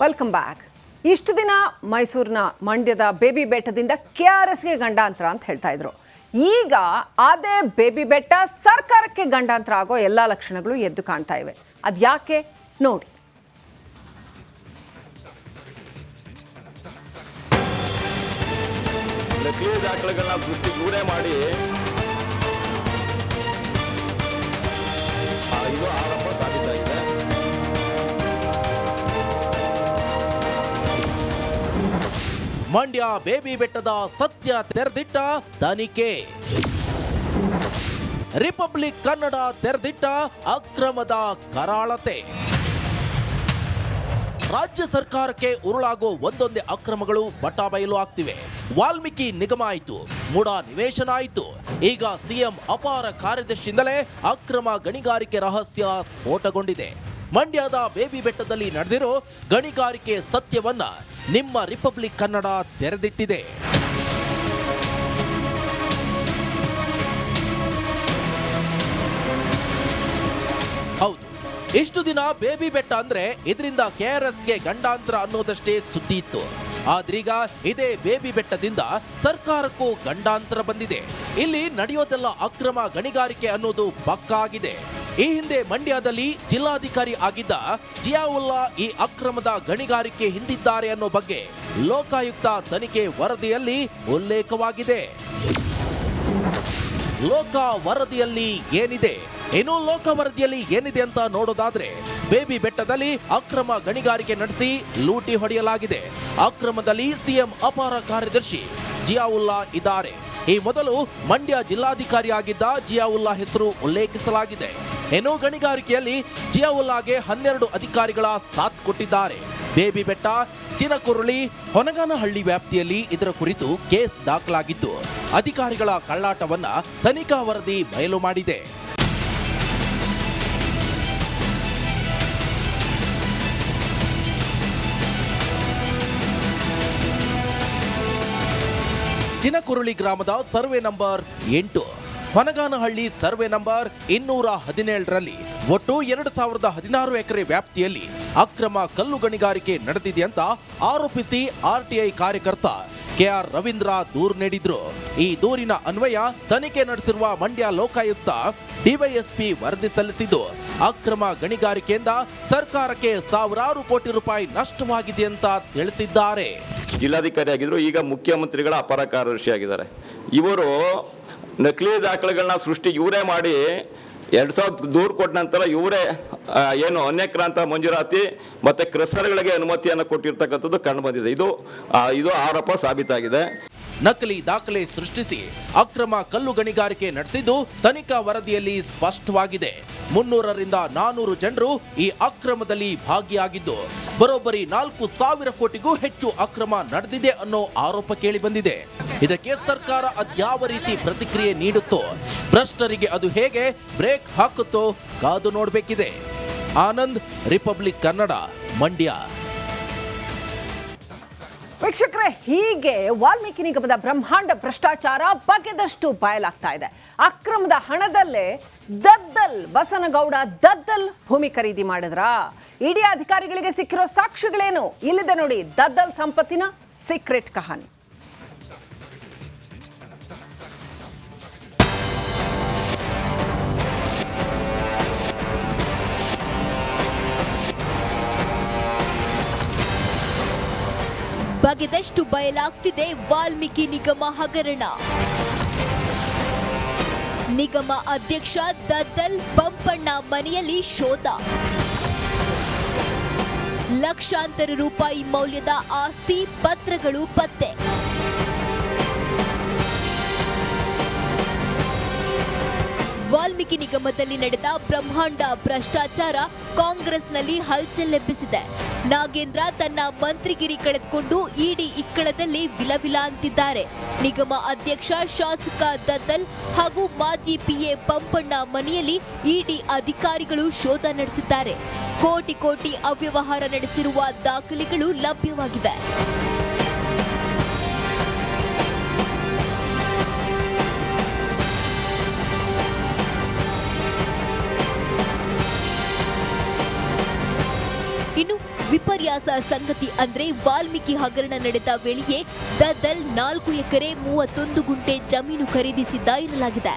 Welcome back. ಇಷ್ಟು ದಿನ ಮೈಸೂರಿನ ಮಂಡ್ಯದ ಬೇಬಿ ಬೆಟ್ಟದಿಂದ KRSಗೆ ಗಂಡಾಂತರ ಅಂತ ಹೇಳ್ತಾ ಇದ್ರು. ಈಗ ಅದೇ ಬೇಬಿ ಬೆಟ್ಟ ಸರ್ಕಾರಕ್ಕೆ ಗಂಡಾಂತರ ಆಗೋ ಎಲ್ಲ ಲಕ್ಷಣಗಳು ಎದ್ದು ಕಾಣ್ತಾ ಇವೆ. ಅದ್ಯಾಕೆ ನೋಡಿ. ನಕಲಿ ದಾಖಲೆಗಳನ್ನ ಸೃಷ್ಟಿ ಇವರೇ ಮಾಡಿ ಇದು ಆರೋಪ ಸಾಬೀತಾಗಿದೆ. ಮಂಡ್ಯ ಬೇಬಿ ಬೆಟ್ಟದ ಸತ್ಯ ತೆರೆದಿಟ್ಟ ತನಿಖೆ. ರಿಪಬ್ಲಿಕ್ ಕನ್ನಡ ತೆರೆದಿಟ್ಟ ಅಕ್ರಮದ ಕರಾಳತೆ. ರಾಜ್ಯ ಸರ್ಕಾರಕ್ಕೆ ಉರುಳಾಗೋ ಒಂದೊಂದೇ ಅಕ್ರಮಗಳು ಬಟಾಬಯಲು ಆಗ್ತಿವೆ. ವಾಲ್ಮೀಕಿ ನಿಗಮ ಆಯಿತು, ಮೂಡಾ ನಿವೇಶನ ಆಯಿತು, ಈಗ ಸಿಎಂ ಅಪಾರ ಕಾರ್ಯದರ್ಶಿಯಿಂದಲೇ ಅಕ್ರಮ ಗಣಿಗಾರಿಕೆ ರಹಸ್ಯ ಸ್ಫೋಟಗೊಂಡಿದೆ. ಮಂಡ್ಯದ ಬೇಬಿ ಬೆಟ್ಟದಲ್ಲಿ ನಡೆದಿರೋ ಗಣಿಗಾರಿಕೆ ಸತ್ಯವನ್ನ ನಿಮ್ಮ ರಿಪಬ್ಲಿಕ್ ಕನ್ನಡ ತೆರೆದಿಟ್ಟಿದೆ. ಹೌದು, ಇಷ್ಟು ದಿನ ಬೇಬಿ ಬೆಟ್ಟ ಅಂದ್ರೆ ಇದರಿಂದ KRSಗೆ ಗಂಡಾಂತರ ಅನ್ನೋದಷ್ಟೇ ಸುದ್ದಿ ಇತ್ತು. ಆದ್ರೀಗ ಇದೇ ಬೇಬಿ ಬೆಟ್ಟದಿಂದ ಸರ್ಕಾರಕ್ಕೂ ಗಂಡಾಂತರ ಬಂದಿದೆ. ಇಲ್ಲಿ ನಡೆಯೋದೆಲ್ಲ ಅಕ್ರಮ ಗಣಿಗಾರಿಕೆ ಅನ್ನೋದು ಪಕ್ಕಾ ಆಗಿದೆ. ಈ ಹಿಂದೆ ಮಂಡ್ಯದಲ್ಲಿ ಜಿಲ್ಲಾಧಿಕಾರಿ ಆಗಿದ್ದ ಜಿಯಾವುಲ್ಲಾ ಈ ಅಕ್ರಮದ ಗಣಿಗಾರಿಕೆ ಹಿಂದಿದ್ದಾರೆ ಅನ್ನೋ ಬಗ್ಗೆ ಲೋಕಾಯುಕ್ತ ತನಿಖೆ ವರದಿಯಲ್ಲಿ ಉಲ್ಲೇಖವಾಗಿದೆ. ಲೋಕ ವರದಿಯಲ್ಲಿ ಏನಿದೆ, ಇನ್ನು ಲೋಕ ವರದಿಯಲ್ಲಿ ಏನಿದೆ ಅಂತ ನೋಡೋದಾದ್ರೆ, ಬೇಬಿ ಬೆಟ್ಟದಲ್ಲಿ ಅಕ್ರಮ ಗಣಿಗಾರಿಕೆ ನಡೆಸಿ ಲೂಟಿ ಹೊಡೆಯಲಾಗಿದೆ. ಅಕ್ರಮದಲ್ಲಿ ಸಿಎಂ ಅಪಾರ ಕಾರ್ಯದರ್ಶಿ ಜಿಯಾವುಲ್ಲಾ ಇದ್ದಾರೆ. ಈ ಮೊದಲು ಮಂಡ್ಯ ಜಿಲ್ಲಾಧಿಕಾರಿ ಆಗಿದ್ದ ಜಿಯಾವುಲ್ಲಾ ಹೆಸರು ಉಲ್ಲೇಖಿಸಲಾಗಿದೆ. ಇನ್ನು ಗಣಿಗಾರಿಕೆಯಲ್ಲಿ ಜಿಯಾವುಲ್ಲಾಗೆ 12 ಅಧಿಕಾರಿಗಳ ಸಾಥ್ ಕೊಟ್ಟಿದ್ದಾರೆ. ಬೇಬಿ ಬೆಟ್ಟ, ಚಿನಕುರುಳಿ, ಹೊನಗಾನಹಳ್ಳಿ ವ್ಯಾಪ್ತಿಯಲ್ಲಿ ಇದರ ಕುರಿತು ಕೇಸ್ ದಾಖಲಾಗಿದ್ದು, ಅಧಿಕಾರಿಗಳ ಕಳ್ಳಾಟವನ್ನ ತನಿಖಾ ವರದಿ ಬಯಲು ಮಾಡಿದೆ. ಚಿನಕುರುಳಿ ಗ್ರಾಮದ ಸರ್ವೆ ನಂಬರ್ 8, ಹೊನಗಾನಹಳ್ಳಿ ಸರ್ವೆ ನಂಬರ್ 217ರಲ್ಲಿ ಒಟ್ಟು 2016 ಎಕರೆ ವ್ಯಾಪ್ತಿಯಲ್ಲಿ ಅಕ್ರಮ ಕಲ್ಲು ಗಣಿಗಾರಿಕೆ ನಡೆದಿದೆ ಅಂತ ಆರೋಪಿಸಿ RTI ಕಾರ್ಯಕರ್ತ KR ರವೀಂದ್ರ ದೂರು ನೀಡಿದ್ರು. ಈ ದೂರಿನ ಅನ್ವಯ ತನಿಖೆ ನಡೆಸಿರುವ ಮಂಡ್ಯ ಲೋಕಾಯುಕ್ತ DYSP ವರದಿ ಸಲ್ಲಿಸಿದ್ದು, ಅಕ್ರಮ ಗಣಿಗಾರಿಕೆಯಿಂದ ಸರ್ಕಾರಕ್ಕೆ ಸಾವಿರಾರು ಕೋಟಿ ರೂಪಾಯಿ ನಷ್ಟವಾಗಿದೆ ಅಂತ ತಿಳಿಸಿದ್ದಾರೆ. ಜಿಲ್ಲಾಧಿಕಾರಿ ಆಗಿದ್ರು, ಈಗ ಮುಖ್ಯಮಂತ್ರಿಗಳ ಅಪರ ಕಾರ್ಯದರ್ಶಿ ಆಗಿದ್ದಾರೆ. ಇವರು ನಕಲಿ ದಾಖಲೆಗಳನ್ನ ಸೃಷ್ಟಿ ಇವರೇ ಮಾಡಿ 2000 ದೂರು ಕೊಟ್ಟ ನಂತರ ಇವರೇ ಏನು ಅನ್ಯಕ್ರಾಂತ ಮಂಜೂರಾತಿ ಮತ್ತೆ ಕ್ರಸರ್ಗಳಿಗೆ ಅನುಮತಿಯನ್ನು ಕೊಟ್ಟಿರ್ತಕ್ಕಂಥದ್ದು ಕಂಡು ಬಂದಿದೆ. ಇದು ಆರೋಪ ಸಾಬೀತಾಗಿದೆ. ನಕಲಿ ದಾಖಲೆ ಸೃಷ್ಟಿಸಿ ಅಕ್ರಮ ಕಲ್ಲು ಗಣಿಗಾರಿಕೆ ನಡೆಸಿದ್ದು ತನಿಖಾ ವರದಿಯಲ್ಲಿ ಸ್ಪಷ್ಟವಾಗಿದೆ. 300ರಿಂದ 400 ಜನರು ಈ ಅಕ್ರಮದಲ್ಲಿ ಭಾಗಿಯಾಗಿದ್ದು, ಬರೋಬ್ಬರಿ 4,000 ಕೋಟಿಗೂ ಹೆಚ್ಚು ಅಕ್ರಮ ನಡೆದಿದೆ ಅನ್ನೋ ಆರೋಪ ಕೇಳಿ ಬಂದಿದೆ. ಇದಕ್ಕೆ ಸರ್ಕಾರ ಅದ್ಯಾವ ರೀತಿ ಪ್ರತಿಕ್ರಿಯೆ ನೀಡುತ್ತೋ, ಭ್ರಷ್ಟರಿಗೆ ಅದು ಹೇಗೆ ಬ್ರೇಕ್ ಹಾಕುತ್ತೋ ಕಾದು ನೋಡಬೇಕಿದೆ. ಆನಂದ್, ರಿಪಬ್ಲಿಕ್ ಕನ್ನಡ, ಮಂಡ್ಯ. ವೀಕ್ಷಕರೇ, ಹೀಗೆ ವಾಲ್ಮೀಕಿ ನಿಗಮದ ಬ್ರಹ್ಮಾಂಡ ಭ್ರಷ್ಟಾಚಾರ ಬಗೆದಷ್ಟು ಬಯಲಾಗ್ತಾ ಇದೆ. ಅಕ್ರಮದ ಹಣದಲ್ಲೇ ಬಸನಗೌಡ ದದ್ದಲ್ ಭೂಮಿ ಖರೀದಿ ಮಾಡಿದ್ರಾ? ಇಡಿ ಅಧಿಕಾರಿಗಳಿಗೆ ಸಿಕ್ಕಿರೋ ಸಾಕ್ಷಿಗಳೇನು? ಇಲ್ಲಿದೆ ನೋಡಿ ದದ್ದಲ್ ಸಂಪತ್ತಿನ ಸೀಕ್ರೆಟ್ ಕಹಾನಿ. ಬಗೆದಷ್ಟು ಬಯಲಾಗ್ತಿದೆ ವಾಲ್ಮೀಕಿ ನಿಗಮ ಹಗರಣ. ನಿಗಮ ಅಧ್ಯಕ್ಷ ದದ್ದಲ್ ಬಂಪಣ್ಣ ಮನೆಯಲ್ಲಿ ಶೋಧ. ಲಕ್ಷಾಂತರ ರೂಪಾಯಿ ಮೌಲ್ಯದ ಆಸ್ತಿ ಪತ್ರಗಳು ಪತ್ತೆ. ವಾಲ್ಮೀಕಿ ನಿಗಮದಲ್ಲಿ ನಡೆದ ಬ್ರಹ್ಮಾಂಡ ಭ್ರಷ್ಟಾಚಾರ ಕಾಂಗ್ರೆಸ್ನಲ್ಲಿ ಹಲ್ಚಲ್ ಎಬ್ಬಿಸಿದೆ. ನಾಗೇಂದ್ರ ತನ್ನ ಮಂತ್ರಿಗಿರಿ ಕಳೆದುಕೊಂಡು ಇಡಿ ಇಕ್ಕಳದಲ್ಲಿ ವಿಲವಿಲ ಅಂತಿದ್ದಾರೆ. ನಿಗಮ ಅಧ್ಯಕ್ಷ ಶಾಸಕ ದದ್ದಲ್ ಹಾಗೂ ಮಾಜಿ PA ಪಂಪಣ್ಣ ಮನೆಯಲ್ಲಿ ಇಡಿ ಅಧಿಕಾರಿಗಳು ಶೋಧ ನಡೆಸಿದ್ದಾರೆ. ಕೋಟಿ ಕೋಟಿ ಅವ್ಯವಹಾರ ನಡೆಸಿರುವ ದಾಖಲೆಗಳು ಲಭ್ಯವಾಗಿವೆ. ಇನ್ನು ವಿಪರ್ಯಾಸ ವಿಪರ್ಯಾಸ ಸಂಗತಿ ಅಂದ್ರೆ ವಾಲ್ಮೀಕಿ ಹಗರಣ ನಡೆದ ವೇಳೆಯೇ ದದ್ದಲ್ 4 ಎಕರೆ 31 ಗುಂಟೆ ಜಮೀನು ಖರೀದಿಸಿದ್ದ ಎನ್ನಲಾಗಿದೆ.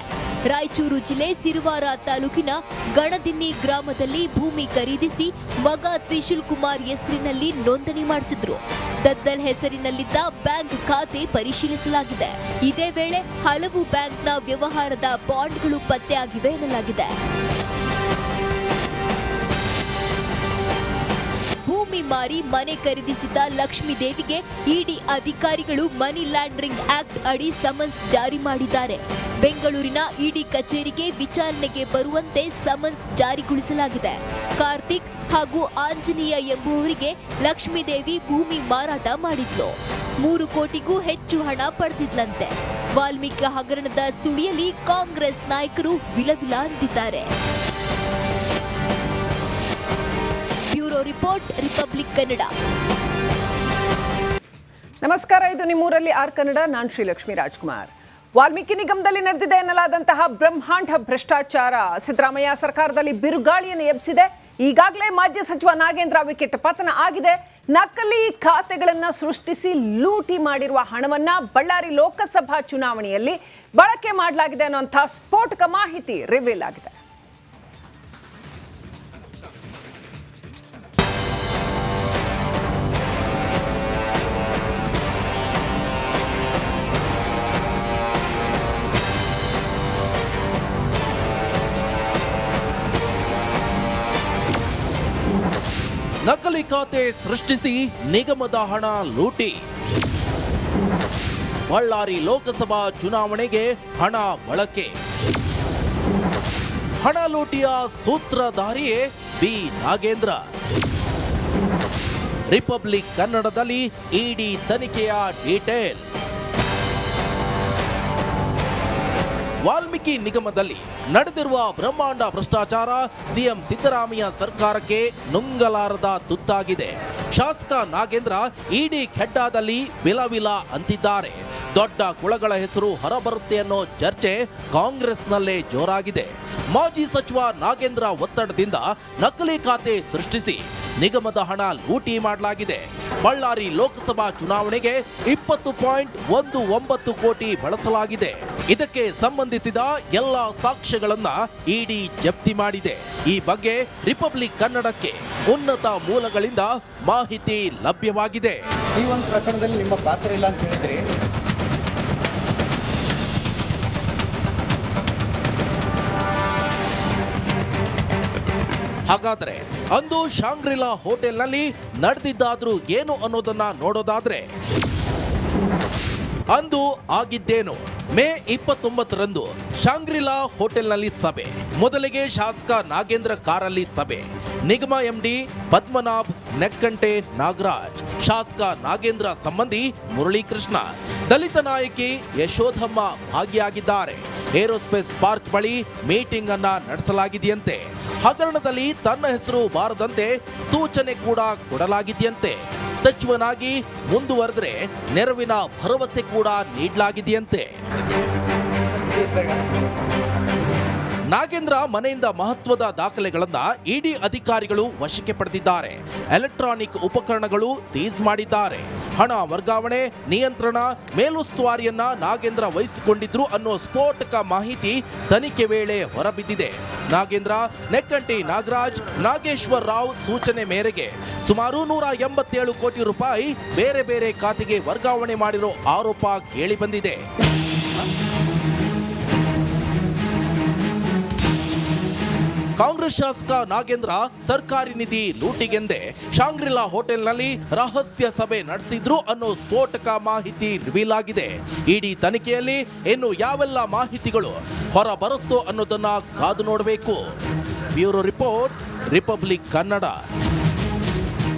ರಾಯಚೂರು ಜಿಲ್ಲೆ ಸಿರುವಾರ ತಾಲೂಕಿನ ಗಣದಿನ್ನಿ ಗ್ರಾಮದಲ್ಲಿ ಭೂಮಿ ಖರೀದಿಸಿ ಮಗ ತ್ರಿಶೂಲ್ ಕುಮಾರ್ ಹೆಸರಿನಲ್ಲಿ ನೋಂದಣಿ ಮಾಡಿಸಿದ್ರು. ದದ್ದಲ್ ಹೆಸರಿನಲ್ಲಿದ್ದ ಬ್ಯಾಂಕ್ ಖಾತೆ ಪರಿಶೀಲಿಸಲಾಗಿದೆ. ಇದೇ ವೇಳೆ ಹಲವು ಬ್ಯಾಂಕ್ನ ವ್ಯವಹಾರದ ಬಾಂಡ್ಗಳು ಪತ್ತೆಯಾಗಿವೆ ಎನ್ನಲಾಗಿದೆ. ಭೂಮಿ ಮಾರಿ ಮನೆ ಖರೀದಿಸಿದ ಲಕ್ಷ್ಮೀ ದೇವಿಗೆ ಇಡಿ ಅಧಿಕಾರಿಗಳು ಮನಿ ಲಾಂಡ್ರಿಂಗ್ ಆಕ್ಟ್ ಅಡಿ ಸಮನ್ಸ್ ಜಾರಿ ಮಾಡಿದ್ದಾರೆ. ಬೆಂಗಳೂರಿನ ಇಡಿ ಕಚೇರಿಗೆ ವಿಚಾರಣೆಗೆ ಬರುವಂತೆ ಸಮನ್ಸ್ ಜಾರಿಗೊಳಿಸಲಾಗಿದೆ. ಕಾರ್ತಿಕ್ ಹಾಗೂ ಆಂಜನೇಯ ಎಂಬುವವರಿಗೆ ಲಕ್ಷ್ಮೀದೇವಿ ಭೂಮಿ ಮಾರಾಟ ಮಾಡಿದ್ಲು. 3 ಕೋಟಿಗೂ ಹೆಚ್ಚು ಹಣ ಪಡೆದಿದ್ಲಂತೆ. ವಾಲ್ಮೀಕಿ ಹಗರಣದ ಸುಳಿಯಲ್ಲಿ ಕಾಂಗ್ರೆಸ್ ನಾಯಕರು ವಿಲವಿಲ ಅಂತಿದ್ದಾರೆ. Bureau report, republic Kannada. ನಮಸ್ಕಾರ, ಇದು ನಿಮ್ಮೂರಲ್ಲಿ ಆರ್ ಕನ್ನಡ. ನಾನು ಶ್ರೀಲಕ್ಷ್ಮಿ ರಾಜ್ಕುಮಾರ್. ವಾಲ್ಮೀಕಿ ನಿಗಮದಲ್ಲಿ ನಡೆದಿದೆ ಎನ್ನಲಾದಂತಹ ಬ್ರಹ್ಮಾಂಡ ಭ್ರಷ್ಟಾಚಾರ ಸಿದ್ದರಾಮಯ್ಯ ಸರ್ಕಾರದಲ್ಲಿ ಬಿರುಗಾಳಿಯನ್ನು ಎಬ್ಬಿಸಿದೆ. ಈಗಾಗಲೇ ಮಾಜಿ ಸಚಿವ ನಾಗೇಂದ್ರ ವಿಕೆಟ್ ಪತನ ಆಗಿದೆ. ನಕಲಿ ಖಾತೆಗಳನ್ನು ಸೃಷ್ಟಿಸಿ ಲೂಟಿ ಮಾಡಿರುವ ಹಣವನ್ನ ಬಳ್ಳಾರಿ ಲೋಕಸಭಾ ಚುನಾವಣೆಯಲ್ಲಿ ಬಳಕೆ ಮಾಡಲಾಗಿದೆ ಅನ್ನುವಂಥ ಸ್ಫೋಟಕ ಮಾಹಿತಿ ರಿವೀಲ್ ಆಗಿದೆ. ನಕಲಿ ಖಾತೆ ಸೃಷ್ಟಿಸಿ ನಿಗಮದ ಹಣ ಲೂಟಿ. ಬಳ್ಳಾರಿ ಲೋಕಸಭಾ ಚುನಾವಣೆಗೆ ಹಣ ಬಳಕೆ. ಹಣ ಲೂಟಿಯ ಸೂತ್ರಧಾರಿಯೇ ಬಿ ನಾಗೇಂದ್ರ. ರಿಪಬ್ಲಿಕ್ ಕನ್ನಡದಲ್ಲಿ ಇಡಿ ತನಿಖೆಯ ಡೀಟೇಲ್. ವಾಲ್ಮೀಕಿ ನಿಗಮದಲ್ಲಿ ನಡೆದಿರುವ ಬ್ರಹ್ಮಾಂಡ ಭ್ರಷ್ಟಾಚಾರ ಸಿಎಂ ಸಿದ್ದರಾಮಯ್ಯ ಸರ್ಕಾರಕ್ಕೆ ನುಂಗಲಾರದ ತುತ್ತಾಗಿದೆ. ಶಾಸಕ ನಾಗೇಂದ್ರ ಇಡಿ ಖೆಡ್ಡಾದಲ್ಲಿ ವಿಲವಿಲ ಅಂತಿದ್ದಾರೆ. ದೊಡ್ಡ ಕುಳಗಳ ಹೆಸರು ಹೊರಬರುತ್ತೆ ಅನ್ನೋ ಚರ್ಚೆ ಕಾಂಗ್ರೆಸ್ನಲ್ಲೇ ಜೋರಾಗಿದೆ. ಮಾಜಿ ಸಚಿವ ನಾಗೇಂದ್ರ ಒತ್ತಡದಿಂದ ನಕಲಿ ಖಾತೆ ಸೃಷ್ಟಿಸಿ ನಿಗಮದ ಹಣ ಲೂಟಿ ಮಾಡಲಾಗಿದೆ. ಬಳ್ಳಾರಿ ಲೋಕಸಭಾ ಚುನಾವಣೆಗೆ 20.19 ಕೋಟಿ ಬಳಸಲಾಗಿದೆ. ಇದಕ್ಕೆ ಸಂಬಂಧಿಸಿದ ಎಲ್ಲ ಸಾಕ್ಷ್ಯಗಳನ್ನ ಇಡಿ ಜಪ್ತಿ ಮಾಡಿದೆ. ಈ ಬಗ್ಗೆ ರಿಪಬ್ಲಿಕ್ ಕನ್ನಡಕ್ಕೆ ಉನ್ನತ ಮೂಲಗಳಿಂದ ಮಾಹಿತಿ ಲಭ್ಯವಾಗಿದೆ. ಈ ಒಂದು ಪ್ರಕರಣದಲ್ಲಿ ನಿಮ್ಮ ಪಾತ್ರ ಇಲ್ಲ ಅಂತ ಹೇಳಿದ್ರಿ. ಹಾಗಾದ್ರೆ ಅಂದು ಶಾಂಗ್ರಿಲಾ ಹೋಟೆಲ್ನಲ್ಲಿ ನಡೆದಿದ್ದಾದ್ರೂ ಏನು ಅನ್ನೋದನ್ನ ನೋಡೋದಾದ್ರೆ, ಅಂದು ಆಗಿದ್ದೇನು? ಮೇ 29ರಂದು ಶಾಂಗ್ರಿಲಾ ಹೋಟೆಲ್ನಲ್ಲಿ ಸಭೆ. ಮೊದಲಿಗೆ ಶಾಸಕ ನಾಗೇಂದ್ರ ಕಾರಲ್ಲಿ ಸಭೆ. ನಿಗಮ ಎಂಡಿ ಪದ್ಮನಾಭ್, ನೆಕ್ಕಂಟೆ ನಾಗರಾಜ್, ಶಾಸಕ ನಾಗೇಂದ್ರ ಸಂಬಂಧಿ ಮುರಳೀಕೃಷ್ಣ, ದಲಿತ ನಾಯಕಿ ಯಶೋಧಮ್ಮ ಭಾಗಿಯಾಗಿದ್ದಾರೆ. ಏರೋಸ್ಪೇಸ್ ಪಾರ್ಕ್ ಬಳಿ ಮೀಟಿಂಗ್ ಅನ್ನ ನಡೆಸಲಾಗಿದೆಯಂತೆ. ಹಗರಣದಲ್ಲಿ ತನ್ನ ಹೆಸರು ಬಾರದಂತೆ ಸೂಚನೆ ಕೂಡ ಕೊಡಲಾಗಿದೆಯಂತೆ. ಸಚಿವನಾಗಿ ಮುಂದುವರೆದ್ರೆ ನೆರವಿನ ಭರವಸೆ ಕೂಡ ನೀಡಲಾಗಿದೆಯಂತೆ. ನಾಗೇಂದ್ರ ಮನೆಯಿಂದ ಮಹತ್ವದ ದಾಖಲೆಗಳನ್ನ ಇಡಿ ಅಧಿಕಾರಿಗಳು ವಶಕ್ಕೆ ಪಡೆದಿದ್ದಾರೆ. ಎಲೆಕ್ಟ್ರಾನಿಕ್ ಉಪಕರಣಗಳು ಸೀಸ್ ಮಾಡಿದ್ದಾರೆ. ಹಣ ವರ್ಗಾವಣೆ, ನಿಯಂತ್ರಣ, ಮೇಲುಸ್ತುವಾರಿಯನ್ನ ನಾಗೇಂದ್ರ ವಹಿಸಿಕೊಂಡಿದ್ರು ಅನ್ನೋ ಸ್ಫೋಟಕ ಮಾಹಿತಿ ತನಿಖೆ ವೇಳೆ ಹೊರಬಿದ್ದಿದೆ. ನಾಗೇಂದ್ರ, ನೆಕ್ಕಂಟಿ ನಾಗರಾಜ್, ನಾಗೇಶ್ವರ್ ರಾವ್ ಸೂಚನೆ ಮೇರೆಗೆ ಸುಮಾರು 187 ಕೋಟಿ ರೂಪಾಯಿ ಬೇರೆ ಬೇರೆ ಖಾತೆಗೆ ವರ್ಗಾವಣೆ ಮಾಡಿರೋ ಆರೋಪ ಕೇಳಿ ಬಂದಿದೆ. ಕಾಂಗ್ರೆಸ್ ಶಾಸಕ ನಾಗೇಂದ್ರ ಸರ್ಕಾರಿ ನಿಧಿ ಲೂಟಿಗೆಂದೇ ಶಾಂಗ್ರಿಲಾ ಹೋಟೆಲ್ನಲ್ಲಿ ರಹಸ್ಯ ಸಭೆ ನಡೆಸಿದ್ರು ಅನ್ನೋ ಸ್ಫೋಟಕ ಮಾಹಿತಿ ರಿವೀಲ್ ಆಗಿದೆ. ಇಡಿ ತನಿಖೆಯಲ್ಲಿ ಇನ್ನು ಯಾವೆಲ್ಲ ಮಾಹಿತಿಗಳು ಹೊರ ಬರುತ್ತೋ ಅನ್ನೋದನ್ನ ಕಾದು ನೋಡಬೇಕು. Bureau report, republic Kannada.